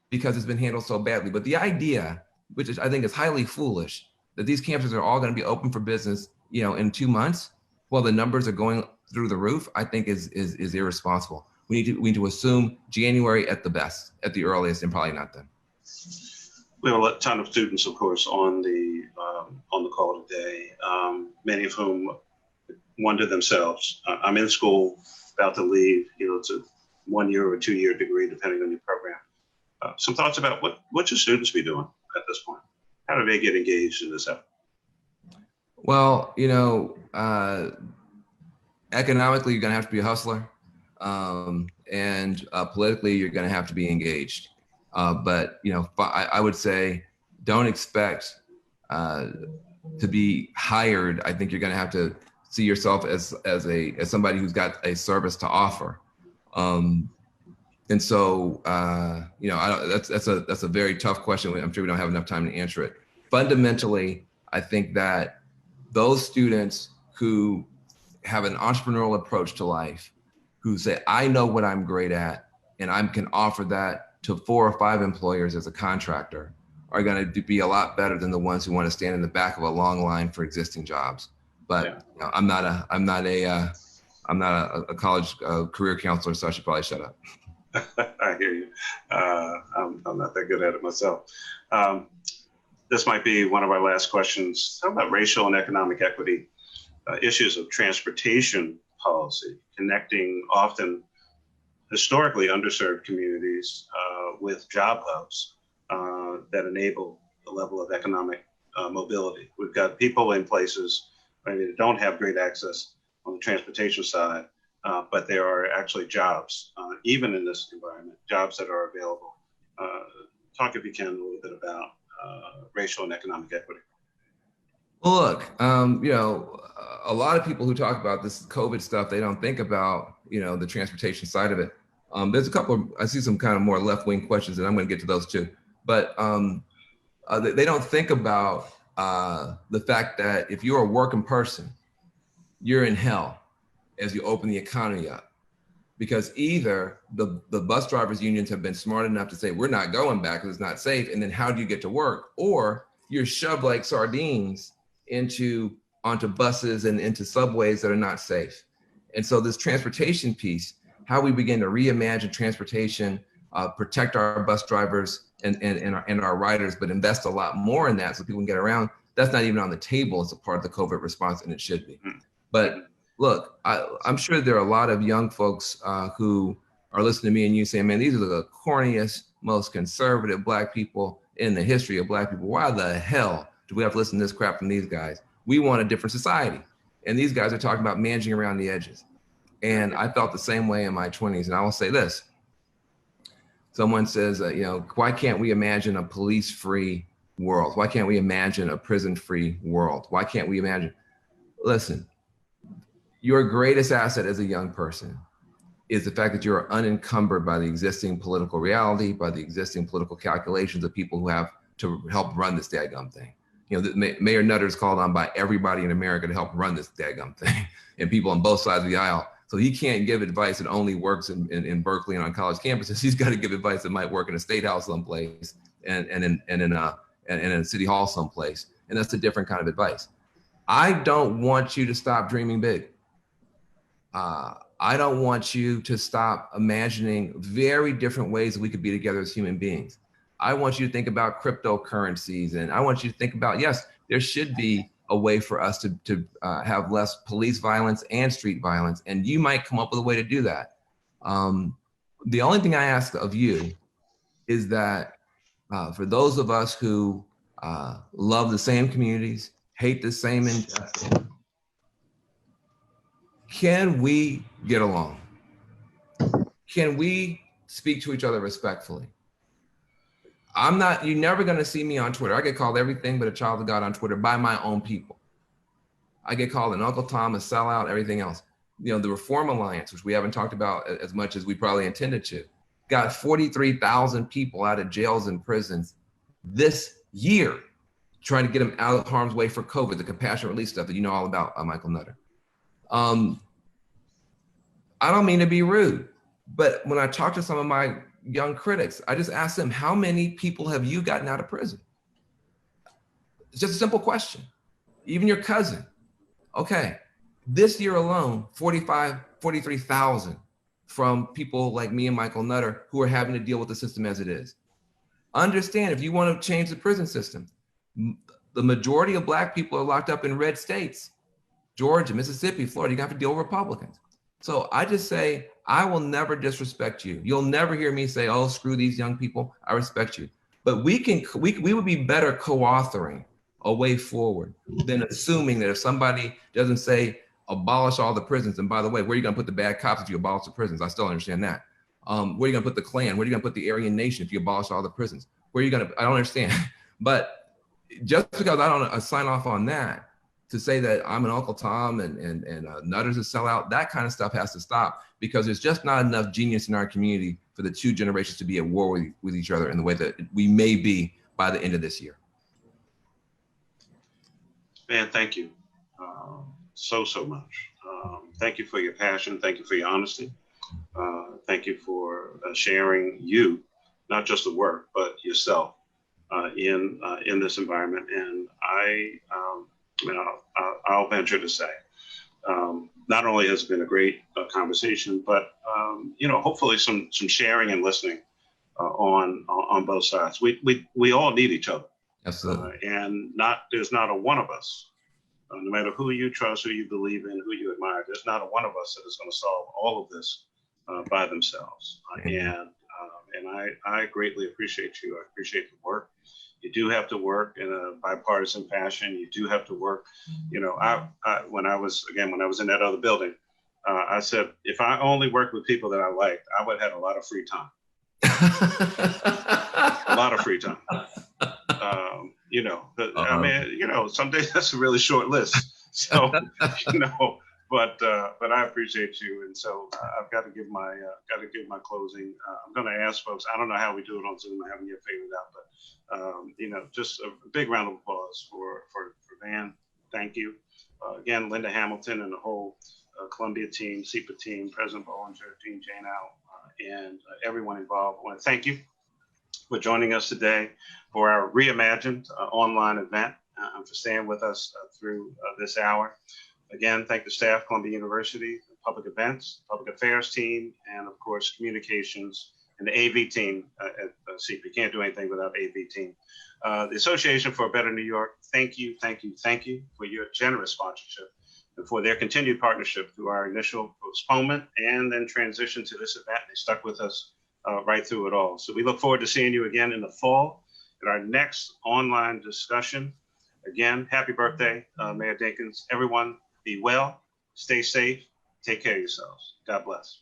because it's been handled so badly. But the idea, which is, I think is highly foolish, that these campuses are all going to be open for business, in 2 months, while the numbers are going through the roof, I think is irresponsible. We need to assume January at the best, at the earliest, and probably not then. We have a ton of students, of course, on the call today. Many of whom wonder themselves. I'm in school, about to leave. It's a 1 year or 2 year degree, depending on your program. Some thoughts about what should students be doing at this point? How do they get engaged in this effort? Well, economically, you're going to have to be a hustler. And politically, you're going to have to be engaged. But I would say don't expect to be hired. I think you're going to have to see yourself as somebody who's got a service to offer. And so that's a very tough question. I'm sure we don't have enough time to answer it. Fundamentally, I think that those students who have an entrepreneurial approach to life, who say, I know what I'm great at, and I can offer that to 4 or 5 employers as a contractor, are going to be a lot better than the ones who want to stand in the back of a long line for existing jobs. But I'm not a college career counselor, so I should probably shut up. I hear you. I'm not that good at it myself. This might be one of our last questions. How about racial and economic equity, issues of transportation policy, connecting often historically underserved communities with job hubs that enable the level of economic mobility? We've got people in places maybe that don't have great access on the transportation side, but there are actually jobs, even in this environment, jobs that are available. Talk, if you can, a little bit about racial and economic equity. Well, look, a lot of people who talk about this COVID stuff, they don't think about, the transportation side of it. There's a couple I see some kind of more left-wing questions, and I'm going to get to those too. But they don't think about the fact that if you're a working person, you're in hell as you open the economy up. Because either the bus drivers unions have been smart enough to say, we're not going back because it's not safe. And then how do you get to work? Or you're shoved like sardines onto buses and into subways that are not safe. And so this transportation piece, how we begin to reimagine transportation, protect our bus drivers and our riders, but invest a lot more in that so people can get around, that's not even on the table as a part of the COVID response, and it should be. But look, I'm sure there are a lot of young folks who are listening to me and you saying, man, these are the corniest, most conservative Black people in the history of Black people. Why the hell do we have to listen to this crap from these guys? We want a different society. And these guys are talking about managing around the edges. And I felt the same way in my 20s. And I will say this. Someone says, why can't we imagine a police-free world? Why can't we imagine a prison-free world? Why can't we imagine? Listen, your greatest asset as a young person is the fact that you're unencumbered by the existing political reality, by the existing political calculations of people who have to help run this daggum thing. Mayor Nutter's called on by everybody in America to help run this daggum thing, and people on both sides of the aisle. So he can't give advice that only works in Berkeley and on college campuses. He's got to give advice that might work in a state house someplace and in a city hall someplace. And that's a different kind of advice. I don't want you to stop dreaming big. I don't want you to stop imagining very different ways that we could be together as human beings. I want you to think about cryptocurrencies, and I want you to think about, yes, there should be a way for us to have less police violence and street violence, and you might come up with a way to do that. The only thing I ask of you is that for those of us who love the same communities, hate the same injustice, can we get along? Can we speak to each other respectfully? you're never going to see me on Twitter. I get called everything but a child of God on Twitter by my own people. I get called an Uncle Tom, a sellout, everything else. The Reform Alliance, which we haven't talked about as much as we probably intended to, got 43,000 people out of jails and prisons this year, trying to get them out of harm's way for COVID, the compassion release stuff that you know all about, Michael Nutter. I don't mean to be rude, but when I talk to some of my young critics, I just ask them, how many people have you gotten out of prison? It's just a simple question. Even your cousin. Okay, this year alone, 43,000 from people like me and Michael Nutter who are having to deal with the system as it is. Understand, if you want to change the prison system, the majority of Black people are locked up in red states, Georgia, Mississippi, Florida. You have to deal with Republicans. So I just say, I will never disrespect you. You'll never hear me say, oh, screw these young people. I respect you. But we would be better co-authoring a way forward than assuming that if somebody doesn't say, abolish all the prisons, and by the way, where are you going to put the bad cops if you abolish the prisons? I still understand that. Where are you going to put the Klan? Where are you going to put the Aryan Nation if you abolish all the prisons? Where are you going to, I don't understand. But just because I don't sign off on that, to say that I'm an Uncle Tom and Nutter's a sellout, that kind of stuff has to stop, because there's just not enough genius in our community for the two generations to be at war with each other in the way that we may be by the end of this year. Man, thank you so much. Thank you for your passion. Thank you for your honesty. Thank you for sharing you, not just the work, but yourself in this environment. And I'll venture to say, not only has it been a great conversation, but hopefully some sharing and listening on both sides. We all need each other. Absolutely. And there's not a one of us, no matter who you trust, who you believe in, who you admire, there's not a one of us that is going to solve all of this by themselves. And I greatly appreciate you. I appreciate the work. You do have to work in a bipartisan fashion. You do have to work. When I was in that other building, I said, if I only worked with people that I liked, I would have had a lot of free time. A lot of free time. Some days that's a really short list. So, but I appreciate you. And so I've got to give my closing. I'm going to ask folks, I don't know how we do it on Zoom. I haven't yet figured it out, but just a big round of applause for Van. Thank you. Again, Linda Hamilton and the whole Columbia team, SEPA team, President Bollinger, Dean Janow, and everyone involved. I want to thank you for joining us today for our reimagined online event and for staying with us through this hour. Again, thank the staff, Columbia University, the public events, public affairs team, and of course, communications and the AV team at SEPA. You can't do anything without AV team. The Association for a Better New York, thank you for your generous sponsorship and for their continued partnership through our initial postponement and then transition to this event. They stuck with us right through it all. So we look forward to seeing you again in the fall at our next online discussion. Again, happy birthday, Mayor Dinkins. Everyone, be well, stay safe, take care of yourselves. God bless.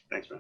Thanks, man.